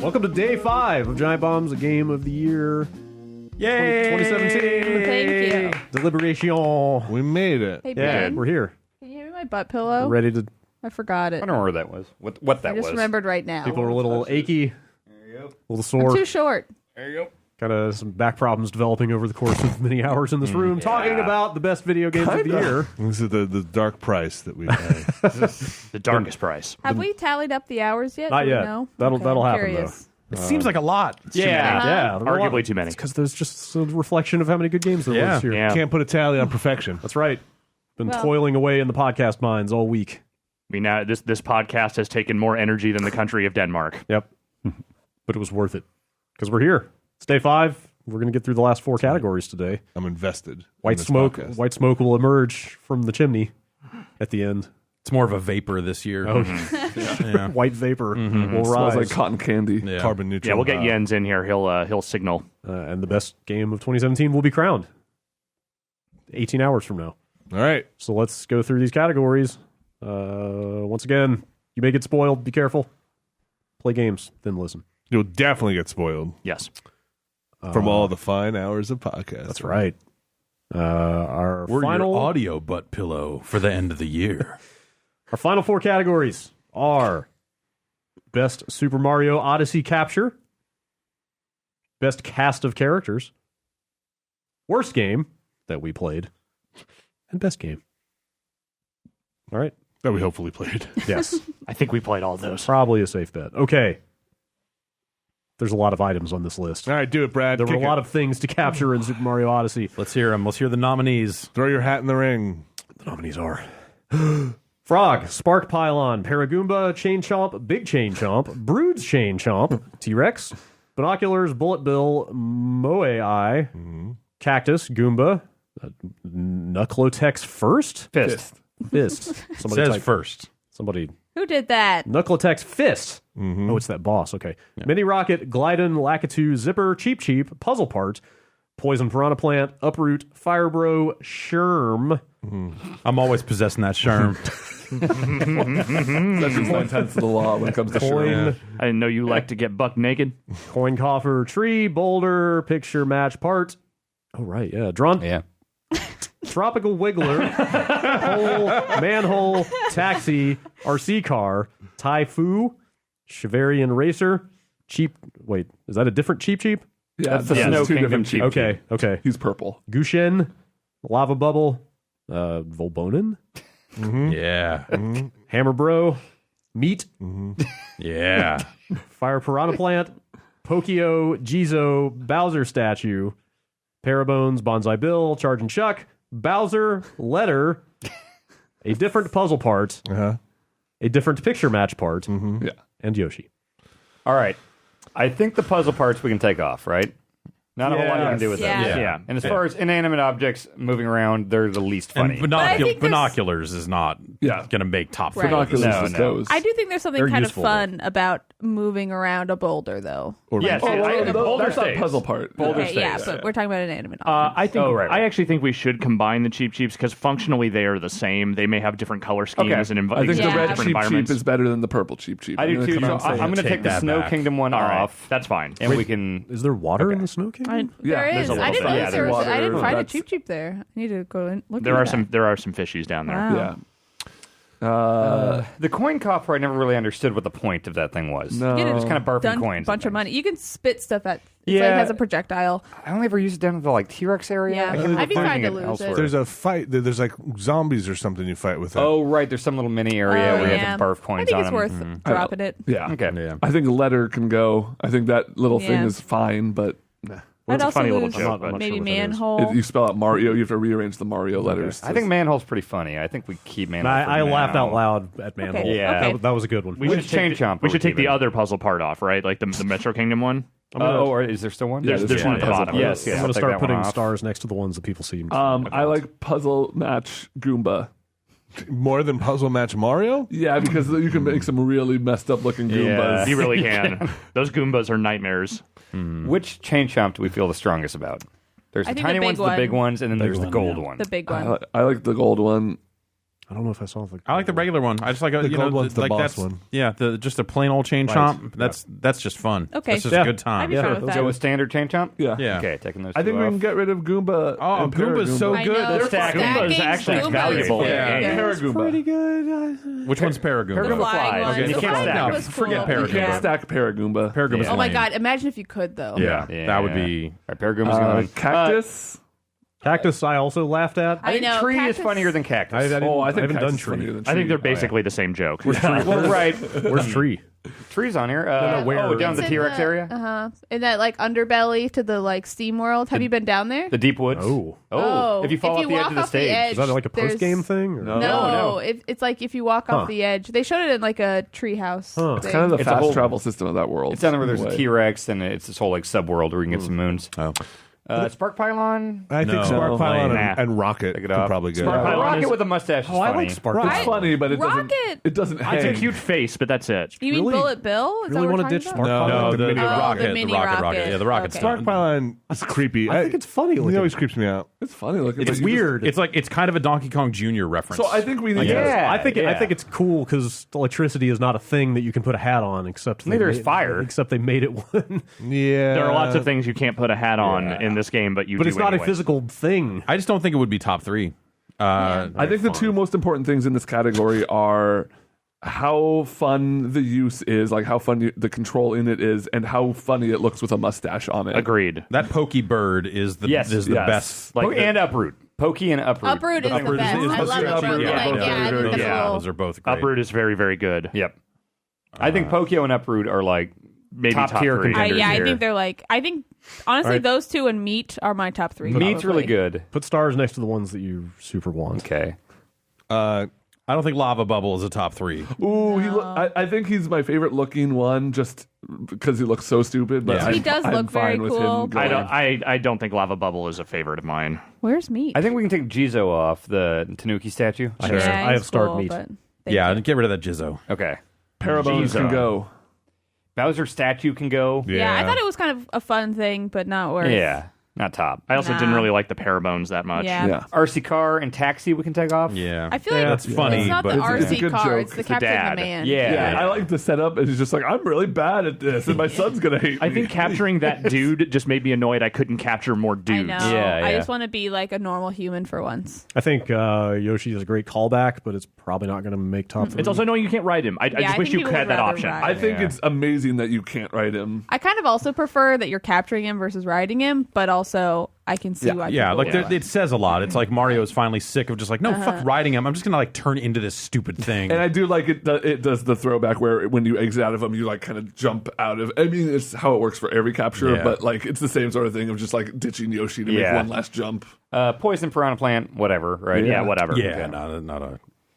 Welcome to day 5 of Giant Bombs, a game of the year. Yay! 2017. Thank you. Deliberation. We made it. Hey, Yeah, Ben, we're here. can you give me my butt pillow? We're ready to. I forgot it. I don't know where that was. What that I just was. remembered right now. People are a little achy, There you go. a little I'm sore. too short. There you go. Got some back problems developing over the course of many hours in this room, talking about the best video games of the year. This is the dark price that we pay. The darkest price. Have we tallied up the hours yet? Not Do we yet. know? That'll I'm happen, curious. It seems like a lot. Yeah. Yeah, there are a lot- Arguably too many. Because there's just a reflection of how many good games there was here. Yeah. Can't put a tally on perfection. That's right. Been Well- toiling away in the podcast mines all week. I mean, this podcast has taken more energy than the country of Denmark. Yep. But it was worth it. Because we're here. It's day 5. We're going to get through the last 4 categories today. I'm invested. in White this smoke. podcast. White smoke will emerge from the chimney at the end. It's more of a vapor this year. Yeah. White vapor will Smells rise. like cotton candy. Yeah. Carbon neutral. Yeah, we'll get Jens in here. He'll signal. And the best game of 2017 will be crowned 18 hours from now. All right. So let's go through these categories. Once again, you may get spoiled. Be careful. Play games, then listen. You'll definitely get spoiled Yes. from all the fine hours of podcast. That's right. Our We're final your audio butt pillow for the end of the year. Our final 4 categories are Best Super Mario Odyssey Capture, Best Cast of Characters, Worst Game that we played, and Best Game. All right. That we hopefully played. Yes. I think we played all those. Probably a safe bet. Okay. There's a lot of items on this list. All right, do it, Brad. There were a Kick lot it. of things to capture in Super Mario Odyssey. Let's hear them. Let's hear the nominees. Throw your hat in the ring. The nominees are Frog, Spark Pylon, Paragoomba, Chain Chomp, Big Chain Chomp, Brood's Chain Chomp, T-Rex, Binoculars, Bullet Bill, Moe Eye, Cactus, Goomba, Knuckletex First? Fist. Fist. Somebody Says type- first. Somebody. Who did that? Knuckletex Fist. Oh, it's that boss. Okay. Mini Rocket, Glidon, Lakitu, Zipper, Cheap Cheap, Puzzle Part, Poison Piranha Plant, Uproot, Firebro, Sherm. I'm always possessing that Sherm. That's just 9/10 of the law when it comes to Coin, Sherm. I didn't know you like to get buck naked. Coin Coffer, Tree, Boulder, Picture Match Part. Oh, right. Yeah. Drawn. Yeah. Tropical Wiggler, Hole, Manhole, Taxi, RC Car, Typhoo, Chevarian Racer, Cheap. Wait, is that a different Cheap Cheap? Yeah, That's the that's Snow two Kingdom different Cheap cheap. Okay, okay. He's purple. Gushen, Lava Bubble, Volbonin, Yeah. Hammer Bro, Meat, Yeah. Fire Piranha Plant, Pokio, Jizo, Bowser Statue, Parabones, Bonsai Bill, Charge and Chuck, Bowser, Letter, a different puzzle part, Uh-huh. a different picture match part, Yeah. and Yoshi. All right. I think the puzzle parts we can take off, right? Not a whole lot you can do with Yeah. those. Yeah. And as far as inanimate objects moving around, they're the least funny. And But I think there's- binoculars is not Yeah. going to make top Right. 5. Binoculars No, just no. goes. I do think there's something They're kind useful, of fun about moving around a boulder, though. Yes, Oh, I- Boulder that's not stays. puzzle part. Boulder Okay, yeah, stays. but we're talking about inanimate objects. I think Oh, right. I actually think we should combine the cheap cheaps because functionally they are the same. They may have different color schemes Okay. and I think exist the in red different cheap cheap environments. is better than the purple cheap cheap. I do gonna too. come out So and say I'm going to Take take the that Snow back. Kingdom one All right. off. That's fine, and we can. Is there water in the Snow Kingdom? Yeah, there there's is. a little I didn't bit. know Yeah, there was. there's I didn't water. find a That's- cheap cheap there. I need to go and look. There into are that. some fishies down there. Wow. Yeah. The coin coffer, I never really understood what the point of that thing was. No. Get it Just kind of barfing done coins. bunch and of money. things. You can spit stuff at. It's Yeah. like it has a projectile. I only ever used it down at the like T-Rex area. Yeah. I couldn't I'd be find fine to it lose elsewhere. it. There's a fight. There's like zombies or something you fight with. It. Oh, right. There's some little mini area Oh, where you yeah. have to barf coins I think on it's them. worth dropping it. Yeah. Okay. Yeah. I think a letter can go. I think that little thing Yeah. is fine, but I'd It's a also funny little lose joke, but- maybe I'm not sure what that is. manhole. you spell out Mario. You have to rearrange the Mario letters. I think Manhole's pretty funny. I think we keep Manhole. I for laughed now. out loud at Manhole. Okay. Yeah. Okay. That was a good one. We should chain chomp. We should take the even. other puzzle part off, right? Like the Metro Kingdom one. Or is there still one? Yeah, There's one at the puzzle bottom. part. Yes, yes. I'm I'll going to take start that one putting off. stars next to the ones that people seem to I like puzzle match Goomba. More than Puzzle Match Mario? Yeah, because you can make some really messed up looking Goombas. You really can. Those Goombas are nightmares. Which chain chomp do we feel the strongest about? There's I the think tiny the ones, big the big one. ones, and then there's the gold one. The big one. I like the gold one. I don't know if I saw the. I like the regular one. I just like The gold one's the like boss that's one. yeah, just a plain old chain chomp. That's just fun. Okay. That's just Yeah. a good I'd time. be Yeah. fine with that. Go with standard chain chomp? Yeah. Yeah. Okay, taking those I two think we off. can get rid of Goomba. Oh, and Goomba's so I good. know. They're Stack Stacking Goomba is actually Goomba valuable. is Yeah. very good. Paragoomba. Which one's Paragoomba? Paragoomba The flying flies. one. Okay, you The can't flying stack one them. was Forget cool. Paragoomba. Can't Yeah. stack Paragoomba. Paragoomba's Oh my lame. god! Imagine if you could though. Yeah, that would be. All right, Paragoomba's going. Cactus. Cactus, I also laughed at. I think know, tree cactus- is funnier than cactus. I haven't think done cactus is tree. funnier than I think they're tree. basically the same joke. Well, right. Where's Tree? Trees on here. where? Oh, down It's the in T-Rex area? In that like underbelly to the like Steam World. Have you been down there? The deep woods. Oh. If you fall off the edge walk of the off stage. edge, Is that like a there's- post game thing? Or? No. No. It's like if you walk off the edge. They showed it in like a treehouse. Huh. It's kind of the It's a fast whole- travel system of that world. It's down there where there's in a way. T-Rex, and it's this whole like sub-world where we can get some moons. Oh. Spark Pylon. I think No. Spark Pylon Nah. and Rocket Pick it could up. probably go. Spark Pylon Rocket is- with a mustache is Oh, I funny. like Spark. It's Right? funny, but it doesn't. Rocket. It doesn't hang. It's a cute face, but that's it. You mean Really- Bullet Bill? Is Really that what want we're to ditch talking Spark about? Pylon? No, the Oh, the rocket, mini the rocket. rocket. Yeah, the rocket's Okay. Spark done. Pylon is creepy. I think it's funny He looking. always creeps me out. It's funny looking. It's but you weird. It's like it's kind of a Donkey Kong Jr. reference. So I think we need. Yeah. I think yeah. it's cool because electricity is not a thing that you can put a hat on, except Neither is made- fire. Except they made it one, Yeah. There are lots of things you can't put a hat on in this game, but you but do it's not anyway. a physical thing. I just don't think it would be top 3. I think the two most important things in this category are how fun the use is, like how fun the control in it is, and how funny it looks with a mustache on it. Agreed. That Pokey Bird is the Yes. is the Yes. best. Like And Uproot. Pokey and Uproot. Uproot is the Uproot is- best. is I the love best. Uproot. Yeah, Like, both yeah, I very think good. that's Yeah, cool. those are both great. Uproot is very, very good. Yep. I think Pokio and Uproot are like Maybe top tier three. contenders I here. think they're like. I think honestly, Right. those two and Meat are my top 3. Meat's probably. really good. Put stars next to the ones that you super want. Okay. I don't think Lava Bubble is a top 3. Ooh, I think he's my favorite looking one, just because he looks so stupid. But Yeah. I'm, He does I'm look very fine with cool. him going. I don't think Lava Bubble is a favorite of mine. Where's Meat? I think we can take Jizo off the Tanuki statue. I yeah, have he's starred cool, Meat. but thank Yeah, you. get rid of that Jizzo. Okay. Parabones can Jizo. go. Bowser statue can go. Yeah, I thought it was kind of a fun thing, but not worth. Yeah. Not top. I also Nah. didn't really like the Parabones that much. Yeah. Yeah. RC car and taxi we can take off. Yeah. I feel like that's funny, it's not but the it's a RC good car; joke. it's the It's the capturing dad. the man. Yeah. Yeah, I like the setup. It's just like I'm really bad at this, and my son's gonna hate me. I think capturing that dude just made me annoyed I couldn't capture more I dudes. know. Yeah, I yeah. just want to be like a normal human for once. I think Yoshi is a great callback, but it's probably not going to make top 3. It's also annoying you can't ride him. I Yeah, just I wish think you people had would that rather option. ride. I think Yeah. it's amazing that you can't write him. I kind of also prefer that you're capturing him versus riding him, but also I can see why. Yeah, people like would there- like- it says a lot. It's like Mario is finally sick of just like, no, fuck riding him. I'm just gonna like turn into this stupid thing. And I do like it. It does the throwback where when you exit out of them, you like kind of jump out of. I mean, it's how it works for every capture, Yeah. but like it's the same sort of thing of just like ditching Yoshi to Yeah. make one last jump. Poison piranha plant, whatever, right? Yeah, whatever. yeah, Okay.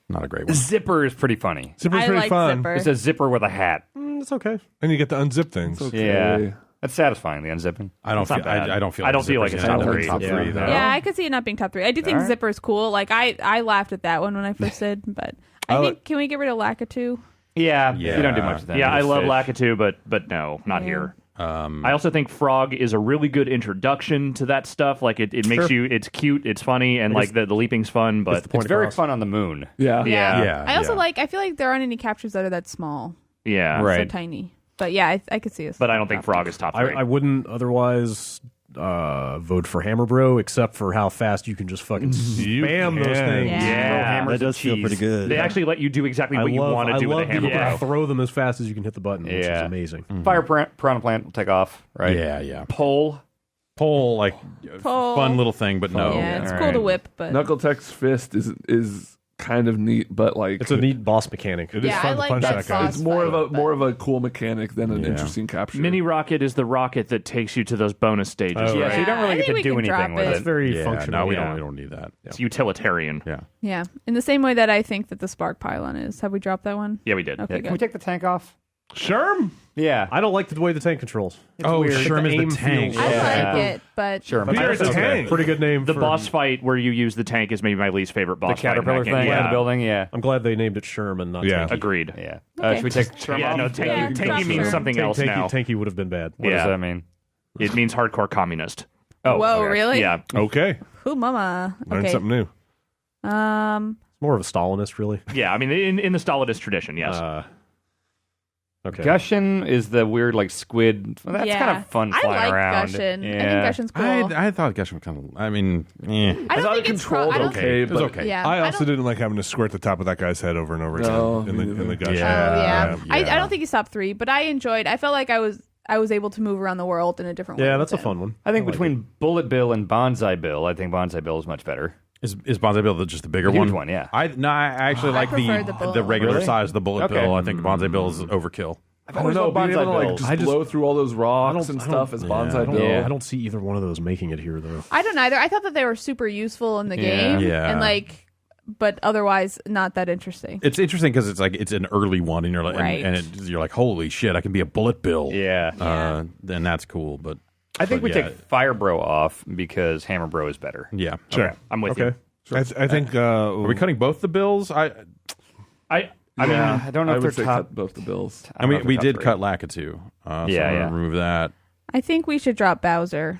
not a great one. Zipper is pretty funny. Zipper's I pretty like fun. Zipper. It's a zipper with a hat. It's okay. And you get to unzip things. Yeah. That's satisfying, the unzipping. I don't feel. I don't feel. I don't feel like Zipper's it's in top three. top Yeah. 3 though. Yeah, I could see it not being top 3. I do think Alright. Zipper's cool. Like I laughed at that one when I first did, but I think can we get rid of Lakitu? Yeah. Yeah. You don't do much with that. Yeah, I Just love fish. Lakitu, but no, not Yeah. here. I also think Frog is a really good introduction to that stuff. Like it makes you, it's cute, it's funny, and like the leaping's fun. But the point It's very across. fun on the moon. Yeah. Yeah. Yeah, I also yeah. like. I feel like there aren't any captures that are that small, yeah, Right. so tiny. But yeah, I could see us. But I don't think Frog is top 3. I wouldn't otherwise vote for Hammer Bro, except for how fast you can just fucking spam those can. things. Yeah. That does feel pretty good. They actually let you do exactly what you want to do with a hammer. being able to Bro. throw them as fast as you can hit the button, which is Yeah. amazing. Fire piranha plant will take off, right? Yeah. Pole. Pole, like Pole. fun little thing, but no. yeah, it's All cool to right. whip, but Knuckle Tech's fist is kind of neat, but like It's a neat boss mechanic. It is yeah, fun I to like punch that that guy. boss it's more of fight, a more of a cool mechanic than an Yeah. interesting capture. Mini Rocket is the rocket that takes you to those bonus stages. Oh, right? Yeah, so you don't I really think get we to do can drop anything with it. It's it. very Yeah, functional. no, we Yeah. don't need that. It's utilitarian. Yeah. yeah, in the same way that I think that the Spark Pylon is. Have we dropped that one? Yeah, we did. Okay, Yeah, can we good. take the tank off? Sherm? Yeah. I don't like the way the tank controls. Oh, weird. Sherm The is aim the tank. feels- I Yeah. like it, but Sure. But Peter is a that's okay. tank. Pretty good name. The for- boss fight where you use the tank is maybe my least favorite The boss fight in that caterpillar game. thing Yeah. in the building, yeah. I'm glad they named it Sherman, not Yeah. Tanky. Agreed. Yeah. Okay. Should we take Sherm Yeah, off? no, Yeah, tanky, drop tanky means Sherm. something else now. Tanky would have been bad. What does Yeah. that mean? It means hardcore communist. Oh, whoa, okay. really? Yeah. Okay. Who, mama? Learn Okay. something new. More of a Stalinist, really. Yeah, I mean, in the Stalinist tradition, yes. Okay. Gushin is the weird like squid. Well, that's kind of fun I flying like around. Gushin. Yeah. I think Gushin's cool. I thought Gushin was kind of. I mean, I don't think it's controlled I don't okay, it was but okay. Yeah, I also don't- didn't like having to squirt the top of that guy's head over and over again No, in me the gush. Yeah. Oh yeah. I yeah. don't think he's top 3, but I felt like I was able to move around the world in a different way. Yeah, with that's a him. fun one. I think between Bullet Bill and Bonsai Bill, I think Bonsai Bill is much better. Is Bonsai Bill just the bigger The huge one? one, yeah. I actually like prefer the bullet the one. regular Really? size, the bullet Okay. bill. I think Bonsai Bill is overkill. I don't know, being able to like just blow through all those rocks and stuff as Bonsai Bill. Yeah. I don't see either one of those making it here, though. I don't either. I thought that they were super useful in the game. Yeah. And but otherwise not that interesting. It's interesting because it's an early one, and you're like, Right. you're like, holy shit, I can be a bullet bill. Yeah. And that's cool. But I think we yeah. take Fire Bro off because Hammer Bro is better. yeah, Sure. Okay, I'm with you. I think. Are we cutting both the bills? I mean, I don't know I if would they're say top. cut both the bills. I don't know if we they're did top cut Lakitu. So Yeah, I'm yeah. gonna remove that. I think we should drop Bowser.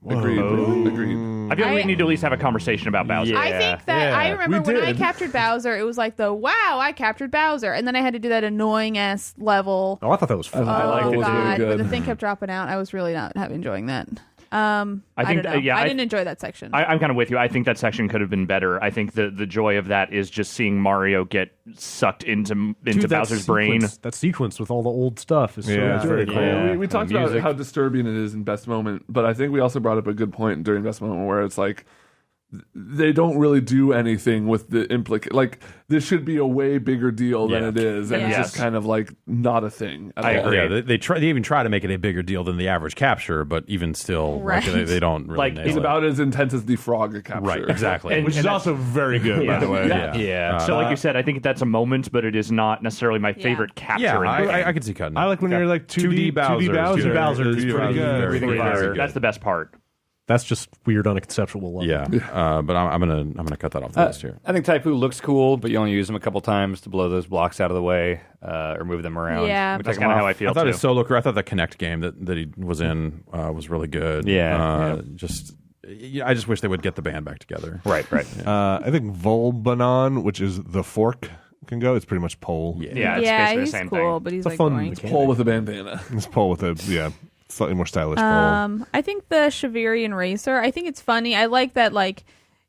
Agreed. I feel like we need to at least have a conversation about Bowser. Yeah. I think that I remember we when I did. captured Bowser, it was like wow, I captured Bowser, and then I had to do that annoying ass level. Oh, I thought that was fun. I liked Oh it. It was really god, good. but the thing kept dropping out. I was really not enjoying that. I think, don't know. yeah, I I- didn't enjoy that section. I'm kind of with you. I think that section could have been better. I think the joy of that is just seeing Mario get sucked into Dude, that Bowser's brain. That sequence with all the old stuff is so Yeah, it's good. very cool. Yeah. We talked The about music. how disturbing it is in Best Moment, but I think we also brought up a good point during Best Moment where it's like they don't really do anything with the like this should be a way bigger deal than Yeah. it is, and it's Yes. just kind of like not a thing at I all. agree. Yeah, they even try to make it a bigger deal than the average capture, but even still, Right. they don't really Like, nail It's it. about as intense as the frog capture. right, exactly. Which is also very good, by the way. Yeah. So, like you said, I think that's a moment, but it is not necessarily my favorite capture. yeah, in the game. I can see cutting. I like when you're like 2D Bowser. 2D Bowser is pretty good. Very, Very very good. good. That's the best part. That's just weird on a conceptual level. Yeah, but I'm gonna cut that off the list here. I think Taifu looks cool, but you only use him a couple times to blow those blocks out of the way or move them around. Yeah. We That's take them kind of off. how I feel I thought too. his solo career. I thought the Connect game that he was in was really good. Yeah. I just wish they would get the band back together. Right. I think Volbanon, which is the fork, can go. It's pretty much pole. Yeah, it's yeah, basically he's the same cool, thing. but he's It's a fun boring. mechanic. Pole with a bandana. It's pole with a slightly more stylish pole. I think the Shavirian Racer, I think it's funny. I like that,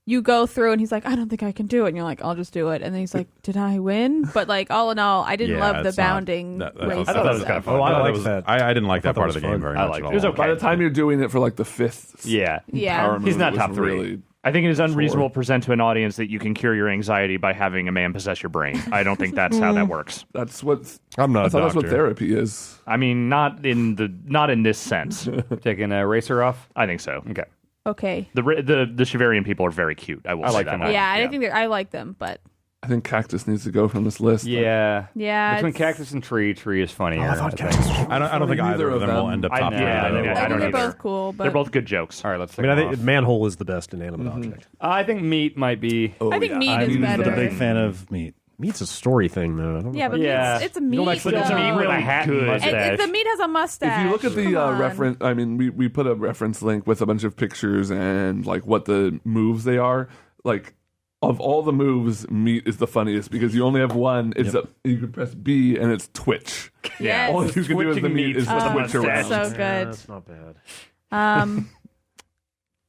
you go through and he's like, I don't think I can do it. And you're like, I'll just do it. And then he's like, did I win? But, all in all, I didn't love the it's not- bounding that- race. I thought that was kind of fun. Oh, I thought like was- that. I didn't like I that thought part that of the was game fun. very I much liked at all. it. It was okay. By the time you're doing it for the fifth Yeah. Yeah. power move, He's not it was top 3. really- I think it is unreasonable to present to an audience that you can cure your anxiety by having a man possess your brain. I don't think that's how that works. That's what I'm not I a thought that's what doctor. therapy is. I mean, not in this sense. Taking a racer off. I think so. Okay. Okay. The Shavarian people are very cute. I will say like that. them all. Yeah, I think I like them, but I think Cactus needs to go from this list. Yeah. yeah. Between it's- Cactus and Tree is funnier. I thought think. Cactus. I don't think Neither either of of them will them. end up I- top yeah, 3. I I don't think either. they're both cool, but They're both good jokes. All right, let's I take mean, I them think off. Manhole is the best inanimate object. I think Meat might be. Oh, I think meat is Meat better. a big fan of meat. Meat's a story thing, though. I don't know Yeah, if but Yeah. it's a meat. But it's a meat with a hat and good. mustache. The meat has a mustache. If you look at the Come on. reference, I mean, we put a reference link with a bunch of pictures and what the moves they are. Of all the moves, Meat is the funniest because you only have one. It's you can press B and it's Twitch. Yes. All you can do with the Twitching meat meat is with a twitch mustache. around. So good. That's not bad.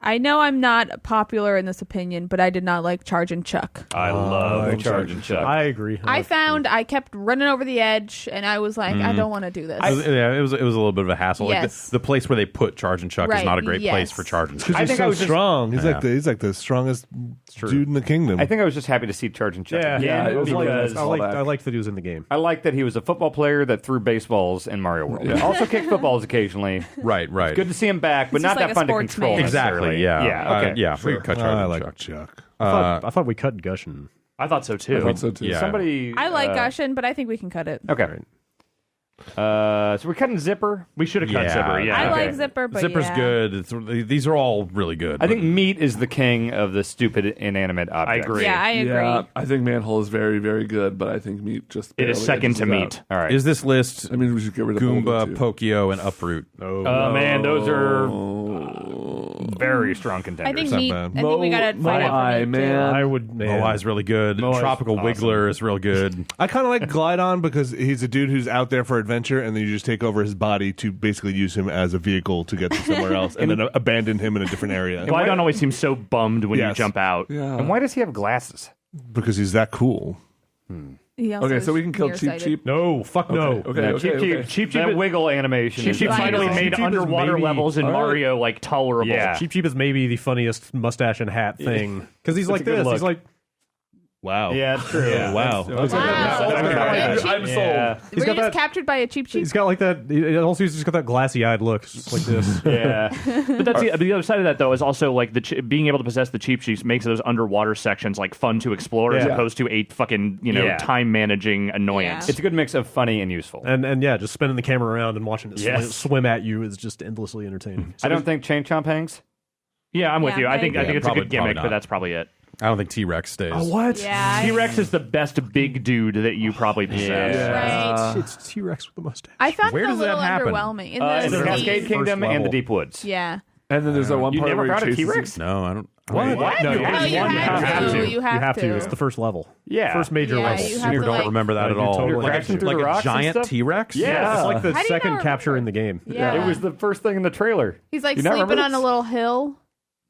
I know I'm not popular in this opinion, but I did not like Charge and Chuck. I love Charge and Chuck. I agree. I kept running over the edge, and I was like, I don't want to do this. It was a little bit of a hassle. Yes. The place where they put Charge and Chuck is Right, not a great place yes. for Charge and Chuck. Because he's think I so was just- strong. He's Yeah. he's like the strongest dude in the kingdom. I think I was just happy to see Charge and Chuck Yeah, again it was like because a I liked that he was in the game. I like that he was a football player that threw baseballs in Mario World. Also kicked footballs occasionally. Right. Good to see him back, but He's not just that like a fun to sportsman. control. Exactly. necessarily. Yeah. Yeah. Okay. Yeah. We could cut Charge I and like Chuck. Chuck. I thought we cut Gushin. I thought so too. I thought so too. Yeah. Somebody. I like Gushin, but I think we can cut it. Okay. So we're cutting Zipper. We should have cut Yeah. Zipper. Yeah. I Okay. like Zipper, but Zipper's yeah. good. These are all really good. I think Meat is the king of the stupid inanimate objects. agree. Yeah, I agree. Yeah, I think Manhole is very, very good, but I think Meat just It is barely second edges to it Meat. out. All right. Is this list I mean, we should get rid of Goomba, Bulba, too. Pokio, and Uproot? Man, those are Very strong I contender. think not meat. bad. I think we gotta find out Moai, for meat, too. man. I would. Man. Moai is really good. Moai's Tropical awesome. Wiggler is real good. I kind of like Glydon because he's a dude who's out there for adventure, and then you just take over his body to basically use him as a vehicle to get to somewhere else, and then abandon him in a different area Glydon always seems so bummed when you Yes. jump out. Yeah. And why does he have glasses? because he's that cool. He also Okay, is so we can kill Cheap nearsighted. Cheap. No, fuck no. Okay, Cheap Cheap That wiggle animation. Cheap is Cheap finally Cheap made Cheap is underwater maybe- levels in All right. Mario like tolerable. Yeah. Cheap Cheap is maybe the funniest mustache and hat thing because he's like a good this. look. He's like Wow. Yeah, it's true. Yeah, wow. Okay. Wow. I'm sold. I'm Yeah. sold. Were got you just that- captured by a Cheap Cheap? he's got like that. Also, he's just got that glassy-eyed look, just like this. Yeah. But that's the other side of that, though, is also like being able to possess the Cheap Cheeks makes those underwater sections like fun to explore as Yeah. opposed to a fucking Yeah. time managing annoyance. Yeah. It's a good mix of funny and useful. And yeah, just spinning the camera around and watching it Yes. swim at you is just endlessly entertaining. I don't think Chain Chomp hangs. Yeah, I'm with Yeah, you. I I think agree. it's Probably- a good gimmick, probably but not. that's probably it. I don't think T-Rex stays. What? Yeah. T-Rex is the best big dude that you probably possess. Right. It's T-Rex with the mustache. I found Where it a does that little happen? underwhelming. In In the sea. Cascade Kingdom First and the level. Deep Woods. Yeah. And then there's that one You part never where he found a chases T-Rex? No, I don't. What? No, You No, have you one have have to. to. You have to. It's the first level. Yeah. First major Yeah, level. you I have to, don't like- remember that Like, at you all. totally- Like, crashing through like the a rocks and giant stuff? T-Rex? Yeah. It's like the How do you second not capture in remember? the game. Yeah. It was the first thing in the trailer. He's like You not sleeping remember on a this? little hill.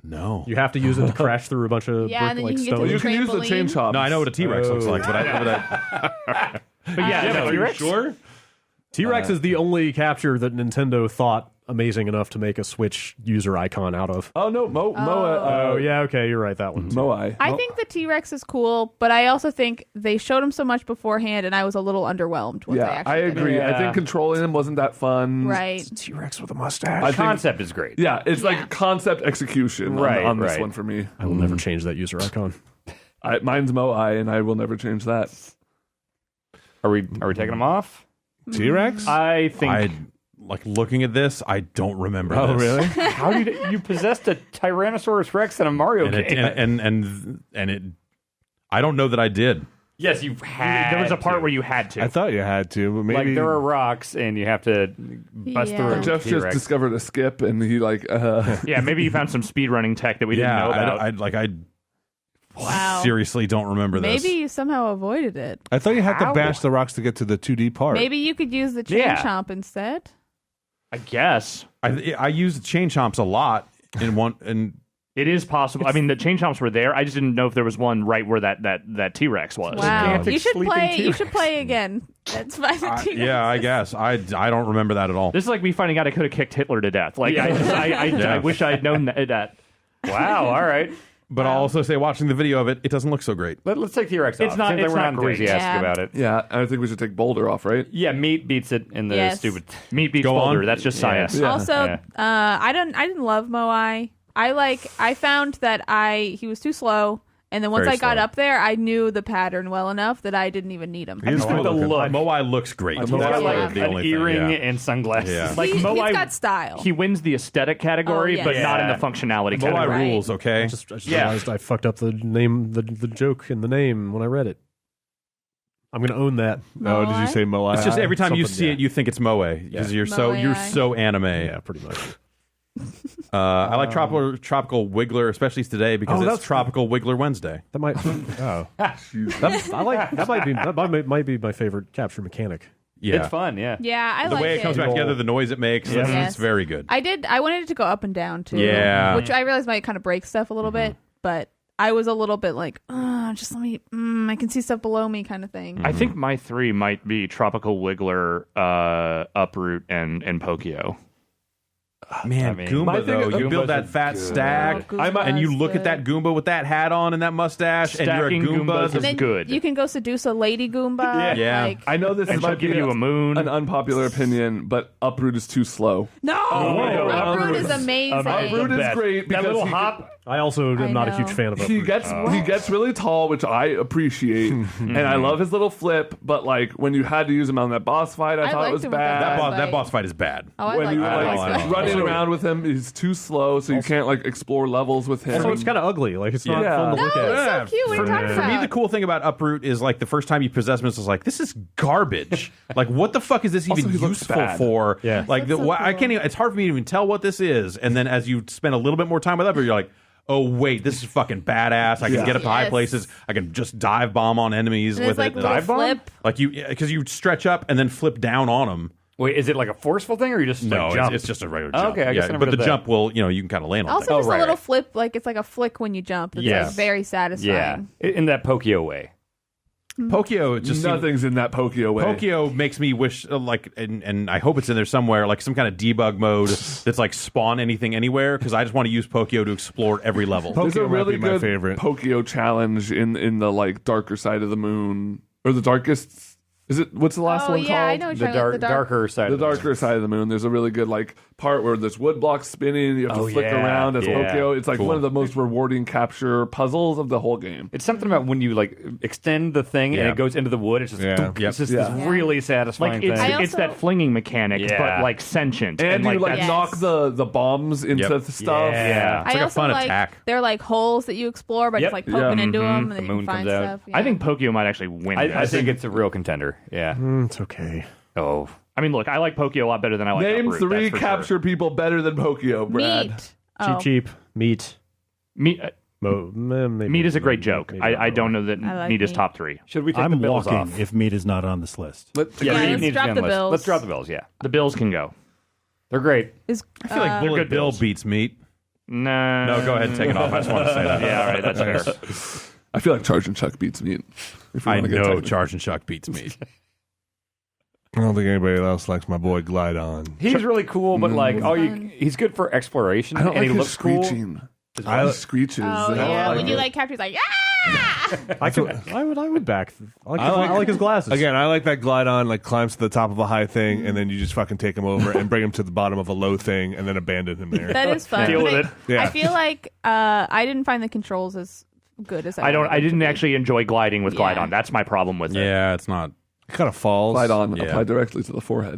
No. You have to use it to crash through a bunch of Yeah, and then brick, you like can get to stone. the you can use the trampoline. chain chomp. No, I know what a T-Rex looks like, but I But yeah, no, T-Rex. sure? T-Rex is the only capture that Nintendo thought amazing enough to make a Switch user icon out of. Oh no, Oh yeah, okay, you're right. That one. too. Moai. I think the T-Rex is cool, but I also think they showed him so much beforehand, and I was a little underwhelmed once I Yeah, actually I did it. agree. I Yeah. think controlling him wasn't that fun. Right. T-Rex with a mustache. I think- Concept is great. Yeah, it's Yeah. like concept execution Right, on this right. one for me. I will never change that user icon. Mine's Moai, and I will never change that. Are we taking them off? T-Rex? I think. I like looking at this. I don't remember. Oh, this. really? How did you possessed a Tyrannosaurus Rex in a Mario And game? it, and it. I don't know that I did. Yes, you had. There was a part to. where you had to. I thought you had to, but maybe Like there are rocks and you have to bust Yeah. through. a Jeff just T-Rex. discovered a skip, and he Yeah, maybe you found some speedrunning tech that we didn't know about. I Wow. seriously don't remember this. Maybe you somehow avoided it. I thought you had to How? bash the rocks to get to the 2D part. Maybe you could use the chain Yeah. chomp instead. I guess I use the chain chomps a lot in one and it is possible. I mean, the chain chomps were there. I just didn't know if there was one right where that T-Rex was. Wow. gigantic You should sleeping play. You T-Rex. should play again. That's fine. yeah, I guess I don't remember that at all. This is like me finding out I could have kicked Hitler to death. Like I wish I had known that. Wow. All right. But I'll also say, watching the video of it, it doesn't look so great. Let's take T-Rex off. It's not- Seems like it's we're not not great. enthusiastic Yeah. about it. Yeah, I think we should take Boulder off, right? Yeah, meat beats it in the Yes. stupid. Meat beats Go on. Boulder. That's just science. Yeah. Also, Yeah. I didn't love Moai. I found that he was too slow, and then once Very I got slow. up there, I knew the pattern well enough that I didn't even need him. He is like cool the looking. look. Moai looks great. He's That's got, like, the an only earring thing. Yeah. and sunglasses. Yeah. Like He's Moai, got style. he wins the aesthetic category, Oh, yes. but not in Yeah. the functionality Moai category. Right. rules, okay? I just Yeah. realized I fucked up the name, the joke in the name when I read it. I'm going to own that. Oh, did you say Moai? It's just every time you Something, see yeah. it, you think it's Moe because you're Moai. so anime. Yeah, pretty much. I like tropical Wiggler, especially today because Oh, it's that's- Tropical Wiggler Wednesday. That might. Oh, that might be my favorite capture mechanic. Yeah, It's fun. Yeah. Yeah, I the like way it comes back together, the noise it makes, Yes. it's very good. I wanted it to go up and down too. Yeah. which I realized might kind of break stuff a little bit, but I was a little bit like, just let me. I can see stuff below me, kind of thing. I think my three might be Tropical Wiggler, Uproot, and Pokio. Man, I mean, Goomba my thing though, is- you build Goombas that are fat good. stack, Oh, and you Goomba's look at good. that Goomba with that hat on and that mustache, and you're a Stacking Goomba. Goombas And is then good. you can go seduce a lady Goomba. Yeah. Like, I know this and she'll might give be you a moon. an unpopular opinion, but Uproot is too slow. no, no, Uproot is Uproot is- amazing. Uproot is best. great That because little he- hop. I also am I not a know. huge fan of He Uproot. gets really tall, which I appreciate, and I love his little flip. But like when you had to use him on that boss fight, I thought it liked was him with bad. that boss. That boss fight is bad. Oh, I when like you that. like I like that. running around with him, he's too slow, so you can't like explore levels with him. Also, it's kind of ugly. Like it's not Yeah. fun to No, look it's at. so cute. What are you talking For me, about? the cool thing about Uproot is like the first time you possess him, it's like this is garbage. Like, what the fuck is this Also, even he looks useful bad. for? Yeah. like Looks so I can't cool. even. It's hard for me to even tell what this is. And then as you spend a little bit more time with Uproot, you're like, oh wait, this is fucking badass. I can get up to high places. I can just dive bomb on enemies And with it's like it. little flip. Like because you stretch up and then flip down on them. Wait, is it like a forceful thing, or you just No, like, jump? it's just a regular jump. Okay, I guess I never but the did that. jump will, you can kind of land on Also, things. just right, a little right. flip, like it's like a flick when you jump. It's Yes. like very satisfying. Yeah, in that Pokio way. Pokio just seems, Nothing's in that Pokio way. Pokio makes me wish, and I hope it's in there somewhere, like some kind of debug mode that's like spawn anything anywhere, because I just want to use Pokio to explore every level. There's a Pokio might really be my good favorite. Pokio challenge in the like darker side of the moon or the darkest. Is it what's the last Oh one yeah, called? I know. What The you're talking about, darker side. The of the darker side of the moon. There's a really good like part where there's wood blocks spinning. You have to Oh, flick yeah, around as yeah. Pokio. It's like Cool. one of the most rewarding capture puzzles of the whole game. It's something about when you like extend the thing and Yeah. it goes into the wood. It's just Yeah. it's just Yeah. this really satisfying Like thing. it's, I it's also- that flinging mechanic, Yeah. but like sentient. And you like Yes. knock the bombs into Yep. the stuff. Yeah. It's like I a also fun like attack. they're like holes that you explore by Yep. just like poking Yeah. into them, and then The you moon can find comes out. stuff. I think Pokio might actually win. I this. think it's a real contender. Yeah. It's okay. Oh. I mean, look, I like Pokio a lot better than I like Name Uproot, three that's for capture sure. people better than Pokio, Brad. meat. Oh. Cheap meat. Meat, Maybe, meat is a great joke. maybe I not don't really. know that I like meat is meat. top three. Should we take the I'm bills walking off? if meat is not on this list. Yeah, let's meat drop is the on list. bills. Let's drop the bills. Yeah, The Bills can go. they're great. Is, I feel like Bullet good Bill bills. beats meat. Nah. No, go ahead and take it off. I just want to say that. Yeah, all right, that's fair. I feel like Charge and Chuck beats meat. If we I wanna get know technical. Charge and Chuck beats meat. I don't think anybody else likes my boy Glide On. He's really cool, but like, fun. he's good for exploration, I don't and like he his looks cool. screeching. I- He screeches. oh and I yeah, don't when like you it. like capture, he's like ah. I would back. I like, I I like his glasses. Again, I like that Glide On, like climbs to the top of a high thing, and then you just fucking take him over and bring him to the bottom of a low thing, and then abandon him there. That is fun. Deal But with I, it. Yeah. I feel like I didn't find the controls as good as I wanted I them to didn't be. actually enjoy gliding with Glide Yeah. On. That's my problem with it. Yeah, it's not. It kind of falls. Glide on, Yeah. apply directly to the forehead.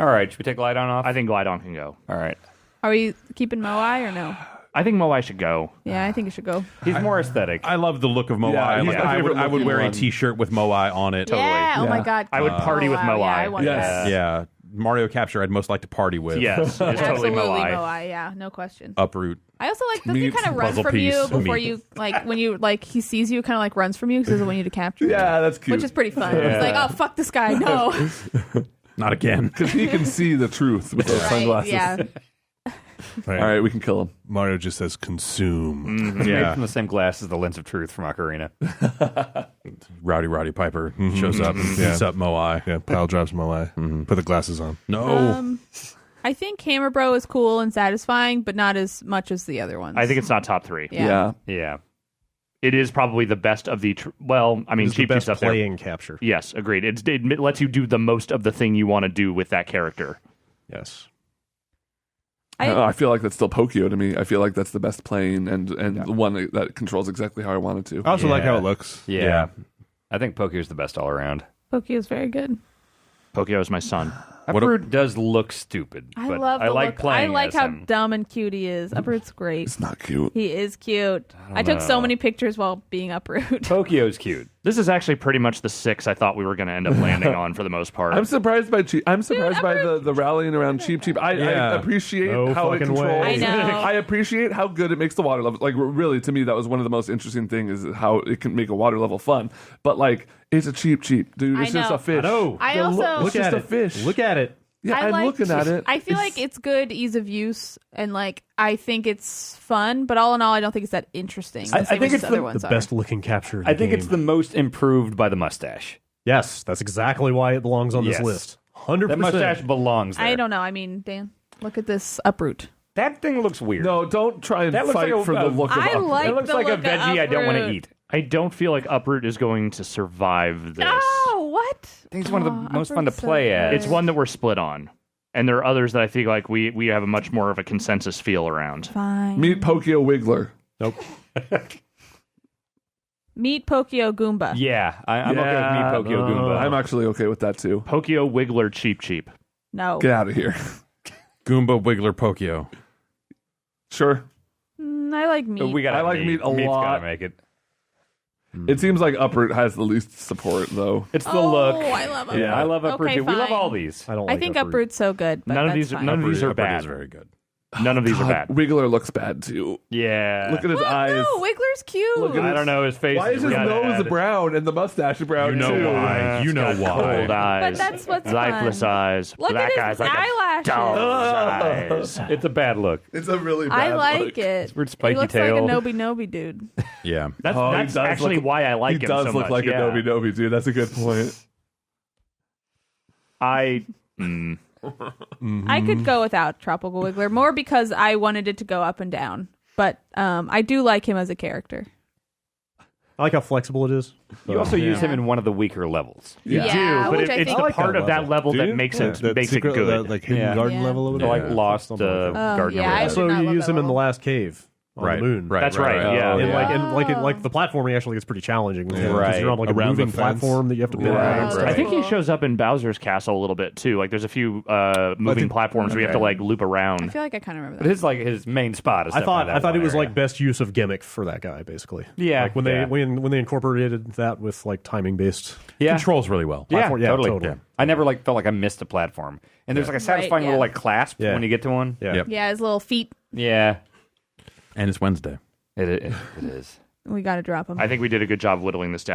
All right, should we take light on off? I think Glide On can go. All right, Are we keeping Moai or no? I think Moai should go. Yeah, I think it should go. he's more aesthetic. I love the look of Moai. Yeah, he's Like, my I would favorite wear a looking one. T-shirt with Moai on it. Yeah. Oh my Yeah. god. I would party with Yeah, Moai. I want Yes. that. Yeah, Mario Capture. I'd most like to party with. Yes, it's totally Absolutely Moai. Yeah, no question. Uproot. I also like that he Meat, kind of runs puzzle from you piece, before meat. you like when you like he sees you, kind of like runs from you because he doesn't want you to capture. him. Yeah, that's cute. Which is pretty fun. It's like, oh fuck this guy, no. Not again. Because he can see the truth with those Right, sunglasses. yeah. Right. All right, we can kill him. Mario just says consume. Made Yeah. from the same glass as the lens of truth from Ocarina. Roddy Piper shows up and beats up Moai. Yeah, pile drops Moai. Put the glasses on. No. I think Hammer Bro is cool and satisfying, but not as much as the other ones. I think it's not top three. Yeah. Yeah, It is probably the best of the. Well, I mean, It's the Cheap best Cheap's up there. playing capture. Yes, agreed. It lets you do the most of the thing you want to do with that character. Yes. I feel like that's still Pokio to me. I feel like that's the best playing and the one that controls exactly how I want it to. I also like Yeah. how it looks. yeah. I think Pokio's the best all around. Pokio's very good. Pokio is my son. Uproot does look stupid, I but love the I like look. playing I like as how him. dumb and cute he is. Uproot's great. It's not cute. He is cute. I took so know. many pictures while being Uproot. Pokio's cute. This is actually pretty much the 6 I thought we were going to end up landing on for the most part. I'm surprised by Cheap. I'm surprised by Uproot- the rallying around Cheap. I Yeah. appreciate No how it fucking controls. way. I know. I appreciate how good it makes the water level. Like really, to me, that was one of the most interesting things is how it can make a water level fun. But like, it's a cheap, dude. I It's just know. a fish. I also Look just at a it. fish. Look at it. Yeah, I I'm like- looking at it. I feel like it's good ease of use, and like I think it's fun. But all in all, I don't think it's that interesting. I the same think as it's other the ones The are. best looking capture. I think it's the most improved by the mustache. Yes, that's exactly why it belongs on this Yes. list. 100%. That mustache belongs there. I don't know. I mean, Dan, look at this Uproot. That thing looks weird. No, don't try and That looks fight like a- for the look of I Uproot. like it looks the like a look of veggie I don't want to Uproot. eat. I don't feel like Uproot is going to survive this. Oh, what? I think it's one of the most fun to Uproot's so play good. at. It's one that we're split on. And there are others that I feel like we have a much more of a consensus feel around. Fine. Meet Pokio Wiggler. Nope. Meet Pokio Goomba. Yeah, I'm okay Yeah, with me, Pokio Goomba. I'm actually okay with that too. Pokio Wiggler Cheap. No. Get out of here. Goomba, Wiggler, Pokio. Sure. I like meat. We gotta I like have meat a Meat's lot. gotta make it. It seems like Uproot has the least support, though. It's the look. I love Uproot. Yeah, I love Uproot Okay, too. We love fine. all these. I don't. I Like think Uproot. Uproot's so good. But None of that's these. fine. None of these are Uproot bad. is very good. None of these are bad. Wiggler looks bad too. Yeah. Look at his Well, eyes. no, Wiggler's cute. Look at I don't know. His face. Why is his nose brown and the mustache brown You know too? why. You know It's got why. Cold eyes. But that's what's lifeless fun. eyes. Look black at his eyes like eyelashes. a doll's eyes. It's a bad look. It's a really I bad like look. it. weird He spiky looks tail. like a Nobi dude. Yeah. That's, Oh, he that's does actually look- why I like He him does so look much. like yeah. a Nobi, dude. That's a good point. I. I could go without Tropical Wiggler more because I wanted it to go up and down. But I do like him as a character. I like how flexible it is. You also use him in one of the weaker levels. Yeah, do, but which I it's think- the I like part that of that level. level Do that you? makes Yeah, it that makes secret, it good. that, like hidden Yeah. garden Yeah. level over The, there. like lost Something like that. garden. yeah, I area. do So not you love use that him in the level. last cave on Right. the moon. Right. That's right. Yeah. And yeah. like the platforming actually gets pretty challenging. Yeah. Because you're on like a Around the moving fence. platform that you have to build. Right, and stuff. I think he Cool. shows up in Bowser's Castle a little bit too. Like there's a few moving platforms where you have to like loop I around. feel like I kind of remember But that. his like his main spot is. I thought definitely that it one was area. like best use of gimmick for that guy, basically. Yeah, like when yeah. they incorporated that with like timing based. yeah. Controls really well. Yeah, platform. Yeah, totally. totally. Yeah. I never like felt like I missed a platform. And there's like a satisfying yeah. little like clasp Yeah. when you get to one. Yeah. Yep. Yeah, his little feet. Yeah. And it's Wednesday. It is. We got to drop him. I think we did a good job whittling this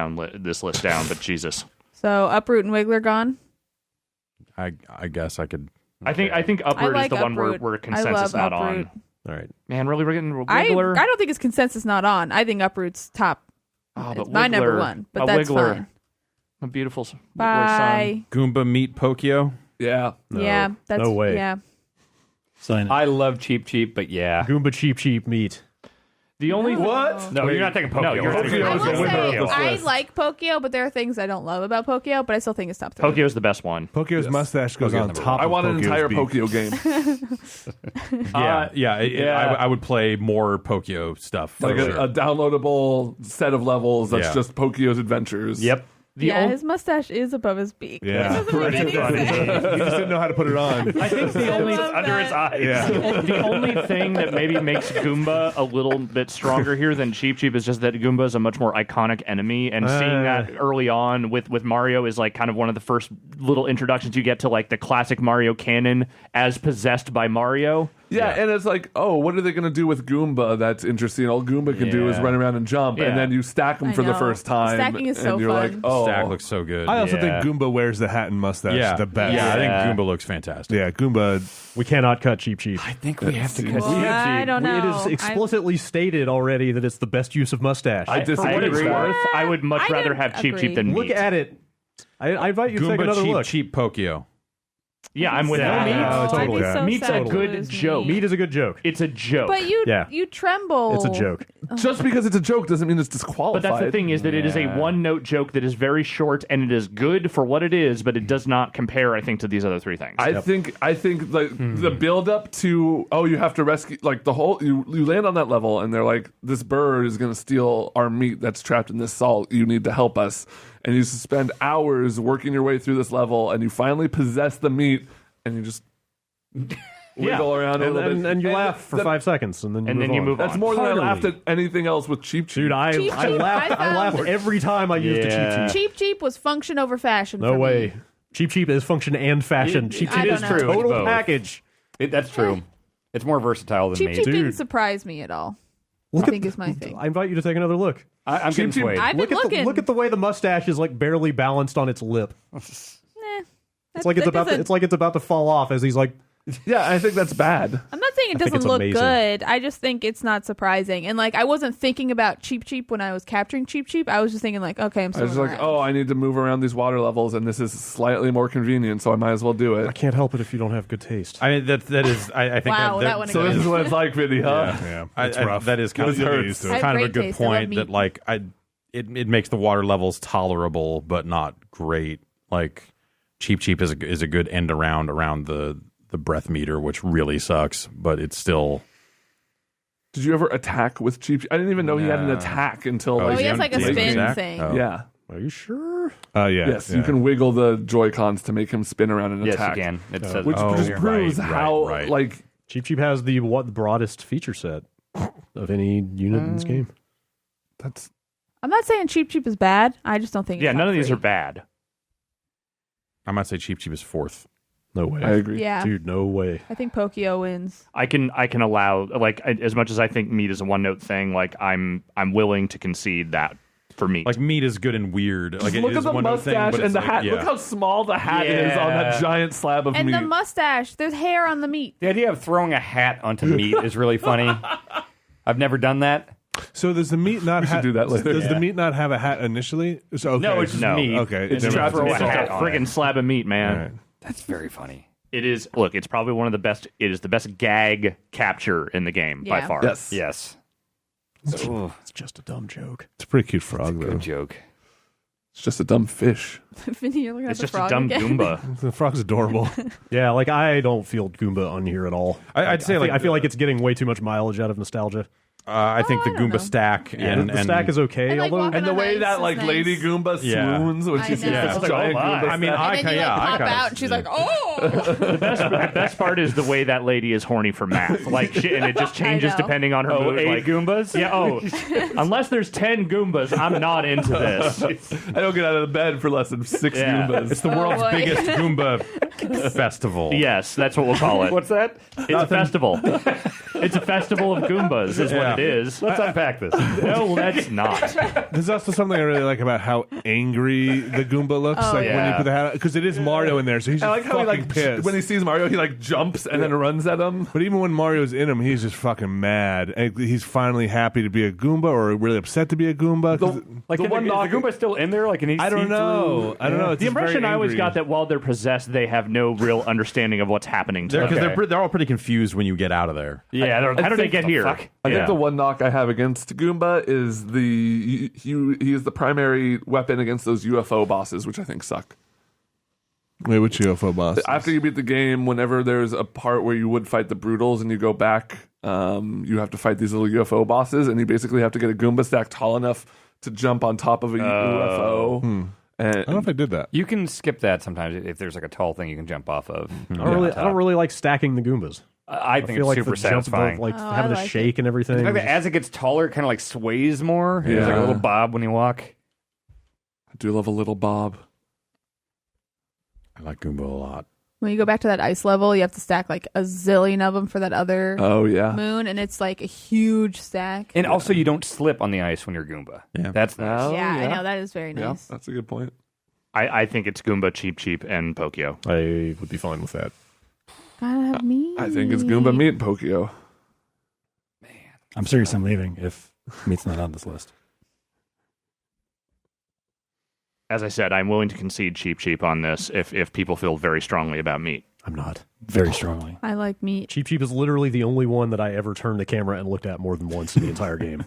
list down. But Jesus, So Uproot and Wiggler gone. I guess I could. I think Uproot I like is the one Uproot. where I consensus love not Uproot. on. All right. Man, really, we're getting I Wiggler. don't think it's consensus not on. I think Uproot's top. Oh, It's but my number Wiggler- one, but a that's Wiggler, fine. a beautiful Wiggler Bye. Goomba meet Pokio. Yeah. Yeah, that's no way. Yeah, Sign it. I love cheap, but yeah. Goomba cheap meat. The only What? No, you're not taking Pokio. No, you're Pokio taking I is will the winner say of this I list. like Pokio, but there are things I don't love about Pokio. But I still think it's top three. Pokio's the best one. Pokio's mustache goes Pokio's on number top. I of want an Pokio's entire beak. Pokio game. I would play more Pokio stuff. For Like sure. a downloadable set of levels that's Yeah. just Pokio's adventures. Yep. His mustache is above his beak. Yeah. It doesn't make any sense. You just didn't know how to put it on. I think the only love under his that. eyes. Yeah. The only thing that maybe makes Goomba a little bit stronger here than Cheep Cheep is just that Goomba is a much more iconic enemy, and seeing that early on with Mario is like kind of one of the first little introductions you get to like the classic Mario canon as possessed by Mario. Yeah, and it's like, oh, what are they going to do with Goomba that's interesting? All Goomba can do is Yeah. run around and jump, Yeah. and then you stack them I for the know. first time. Stacking is and so you're fun. like, oh. Stack looks so good. I also Yeah. think Goomba wears the hat and mustache yeah, the best. Yeah, I Yeah. think Goomba looks fantastic. Yeah, Goomba. We cannot cut cheap. I think we have to cut Well, I don't know. It is explicitly stated already that it's the best use of mustache. I For what it's disagree. worth, I would much I rather didn't have Cheep agree. Cheep than Look Meat. at it. I invite you to take Goomba another cheap look. cheap Pokio. Yeah, I'm with Yeah. that. Meat? Oh, totally. I'd be so Meat's sad a if it good was joke. me. Meat is a good joke. It's a joke. But you Yeah. you tremble. It's a joke. Just because it's a joke doesn't mean it's disqualified. But that's the thing is that it is a Yeah. one-note joke that is very short and it is good for what it is, but it does not compare, I think, to these other three things. I think like the build up to you have to rescue like the whole you land on that level and they're like this bird is going to steal our meat that's trapped in this salt, you need to help us, and you spend hours working your way through this level and you finally possess the meat and you just wiggle around a And, little and, bit and you laugh for that- 5 seconds, and then you move on. That's more than I Heartily. laughed at anything else with Cheep Cheep. Dude, I Cheap Cheap, laughed. I I laughed found- every time I used a Yeah. cheap cheap. Cheap Cheap was function over fashion. No for way. Me. Cheap cheap is function and fashion. Cheap I cheap don't is know. the True, it's total both. package. That's true. It's more versatile than Cheap me. Cheap didn't Dude. surprise me at all. Look I think is my thing. I invite you to take another look. I'm getting Cheap. swayed. I've been looking. Look at the way the mustache is like barely balanced on its lip. It's That's- like it's that about to, doesn't- it's like it's about to fall off as he's like. Yeah, I think that's bad. I'm not saying it I think doesn't it's look amazing. good. I just think it's not surprising. And like I wasn't thinking about Cheap Cheap when I was capturing Cheap Cheap. I was just thinking like, okay, I'm I was still just like, oh, I need to move around these water levels, and this is slightly more convenient, so I might as well do I it. can't help it if you don't have good taste. I mean, that is. I think Wow, that that one So again. this is what it's like, Vinny, huh? Yeah, I- it's I- rough. that is kind It of hurts. I have kind of a great good taste. I love point meat. that like it makes the water levels tolerable but not great. Like Cheep Cheep is a good end around the breath meter, which really sucks, but it's still. Did you ever attack with Cheep Cheep? I didn't even know he had an Nah. attack until Oh, like he has like a Laser spin attack? thing. Oh. yeah. Are you sure? Yeah. Yes, yeah. you can wiggle the Joy Cons to make him spin around and Yes, attack. you can. It says Which Oh, just right, proves right, how right. like Cheap cheap has the broadest feature set of any unit in this game. that's I'm not saying Cheep Cheep is bad. I just don't think. Yeah, it's none top of these three. are bad. I might say Cheep Cheep is fourth. No way. I agree. Yeah, Dude, no way. I think Pokio wins. I can allow as much as I think meat is a one note thing. Like I'm willing to concede that for meat. Like meat is good and weird. Like Look it at is the one mustache thing, but and it's the like, hat. yeah. Look how small the hat is on that Yeah. giant slab of And meat. the mustache. There's hair on the meat. The idea of throwing a hat onto meat is really funny. I've never done that. So does the meat not have do that later. Does the meat not have a hat initially? So, okay. No, it's just meat. Okay, It's never trapped mind. in it's a just hat a on friggin' it. slab of meat, man. All right. That's very funny. It is. Look, it's probably one of the best. It is the best gag capture in the game by Yeah. far. Yes. Yes. Ooh, It's just a dumb joke. It's a pretty cute frog, though. good joke. It's just a dumb fish. Vinny, you're looking at It's the just a frog dumb again. Goomba. The frog's adorable. Yeah, like I don't feel Goomba on here at all. I'd say I feel like it's getting way too much mileage out of nostalgia. I think the I don't know. Goomba stack and the stack is okay, And, like, although walking And the on way ice that is like nice. Lady Goomba Yeah. swoons when I she sees know. this It's giant like, oh my. Goomba. I mean, stack. And then you pop out, and she's like, "Oh!" The best part is the way that lady is horny for math. Like, shit, and it just changes know. depending on her mood. 8 Like, Goombas? yeah. Oh, unless there's 10 Goombas, I'm not into this. I don't get out of bed for less than 6 Yeah. Goombas. it's the world's boy. biggest Goomba festival. Yes, that's what we'll call it. What's that? It's a festival. It's a festival of Goombas, is Yeah. what it is. Let's unpack this. No, that's not. There's also something I really like about how angry the Goomba looks. Oh, like when you yeah. put the hat, because it is Mario in there, so he's I just like how he fucking like pissed. when he sees Mario, he like jumps and then runs at him. But even when Mario's in him, he's just fucking mad. And he's finally happy to be a Goomba, or really upset to be a Goomba. 'cause Like, The one is the knock- Goomba still in there? Like, can he I don't see know. through? I don't know. It's The just impression very I always angry. got that while they're possessed, they have no real understanding of what's happening to them. Because they're all pretty confused when you get out of there. Yeah, how do they get here? fuck? I Yeah. think the one knock I have against Goomba is he is the primary weapon against those UFO bosses, which I think suck. Wait, which UFO boss? After you beat the game, whenever there's a part where you would fight the Brutals and you go back, you have to fight these little UFO bosses, and you basically have to get a Goomba stack tall enough to jump on top of a UFO. And I don't know if I did that. You can skip that sometimes if there's like a tall thing you can jump off of. I don't really like stacking the Goombas. I I think feel it's like super the jump, satisfying. like Oh, having I to like shake and everything. The fact that as it gets taller, it kind of like sways more. There's like a Yeah. little bob when you walk. I do love a little Bob. I like Goomba a lot. When you go back to that ice level, you have to stack like a zillion of them for that other Oh yeah. moon, and it's like a huge stack. And also, you don't slip on the ice when you're Goomba. Yeah. That's nice. Oh, yeah, I yeah. know that is very Yeah, nice. that's a good point. I think it's Goomba, Cheep Cheep, and Pokio. I would be fine with that. Gotta have me. I think it's Goomba Meat Pokio. I'm serious. I'm leaving if meat's not on this list. As I said, I'm willing to concede Cheep Cheep on this if people feel very strongly about meat. I'm not. Very strongly. I like meat. Cheep Cheep is literally the only one that I ever turned the camera and looked at more than once in the entire game.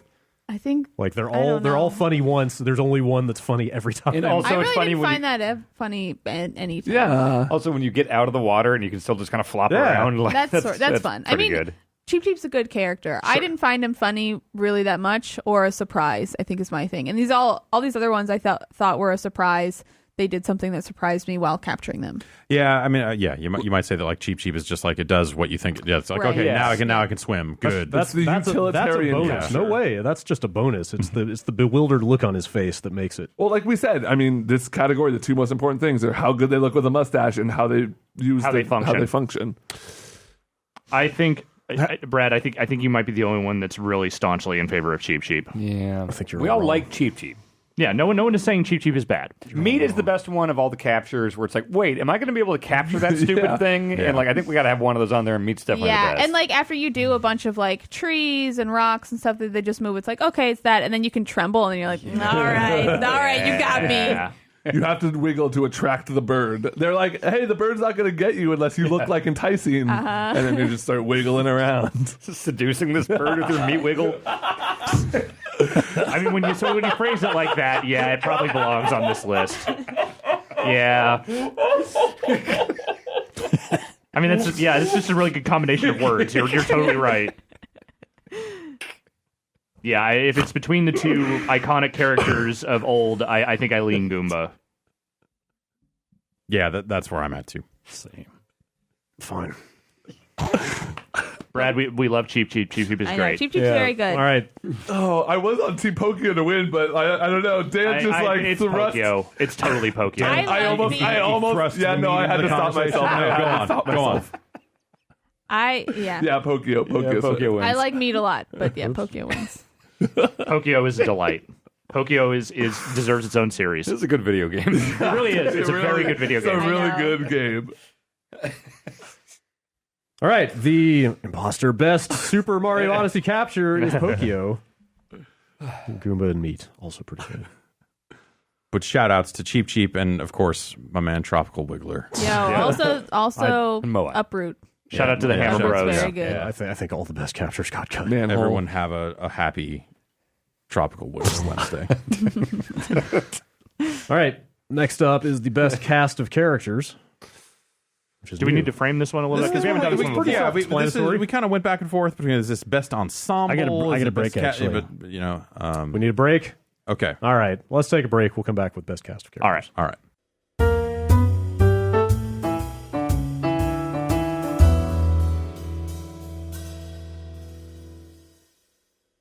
I think Like they're I don't all know. funny once. There's only one that's funny every time. And also, I it's really funny didn't when find that funny anytime. Yeah. also when you get out of the water and you can still just kind of flop Yeah. around. Like, That's fun. I pretty mean, good. Cheep Cheep's a good character. I didn't find him funny really that much, or a surprise. I think is my thing. And these all these other ones I thought were a surprise. They did something that surprised me while capturing them. Yeah, I mean, you might say that like Cheep Cheep is just like it does what you think. Yeah, it's like Right. okay, Yes. now I can swim. Good. That's the that's utilitarian a bonus. capture. No way. That's just a bonus. It's the bewildered look on his face that makes it. Well, like we said, I mean, this category, the two most important things are how good they look with a mustache and how they use How they function. I think, Brad, I think you might be the only one that's really staunchly in favor of Cheep Cheep. Yeah, I think you're we all wrong. like Cheep Cheep. Yeah, no one is saying Cheep Cheep is bad. Meat is the best one of all the captures where it's like, wait, am I going to be able to capture that stupid thing? And like, I think we got to have one of those on there, and Meat's definitely the Yeah, best. and like after you do a bunch of like trees and rocks and stuff that they just move, it's like okay, it's that, and then you can tremble, and you're like, all right, you got me. Yeah. You have to wiggle to attract the bird. They're like, hey, the bird's not going to get you unless you look like enticing. And then you just start wiggling around. seducing this bird with your meat wiggle. I mean, when you phrase it like that, yeah, it probably belongs on this list. Yeah. I mean, it's just a really good combination of words. You're totally right. Yeah, if it's between the two iconic characters of old, I think I lean Goomba. Yeah, that's where I'm at too. Same. Fine. Brad, we love Cheap Cheap. Cheap Cheap is I know, great. Cheap Cheap's very good. All right. Oh, I was on Team Pokio to win, but I don't know. Dan just it's thrust. Pokio. It's totally Pokio. I almost. thrust Yeah, no, I had to stop conversation. myself. No, I had to stop go myself. Yeah. Pokio. Pokio wins. I like meat a lot, but yeah, Pokio wins. Pokio is a delight. Pokio is deserves its own series. This is a good video game. It really is. It's a very good video game. It's a really I know. good game. All right. The imposter best Super Mario Odyssey capture is Pokio. Goomba and meat, also pretty good. But shout outs to Cheap Cheap and, of course, my man Tropical Wiggler. Also Moa. Uproot. Shout out to the Hammer Uproot's Bros. very good. Yeah, I think all the best captures got cut. Man, Everyone have a happy Tropical Wiggler Wednesday. All right. Next up is the best cast of characters. Which is Do we new. need to frame this one a little bit? Because we haven't done this one before. Yeah, Self-explanatory. we kind of went back and forth between is this best ensemble? I is get a it best break, actually. But, We need a break. okay. All right. Let's take a break. We'll come back with best cast of characters. All right. All right.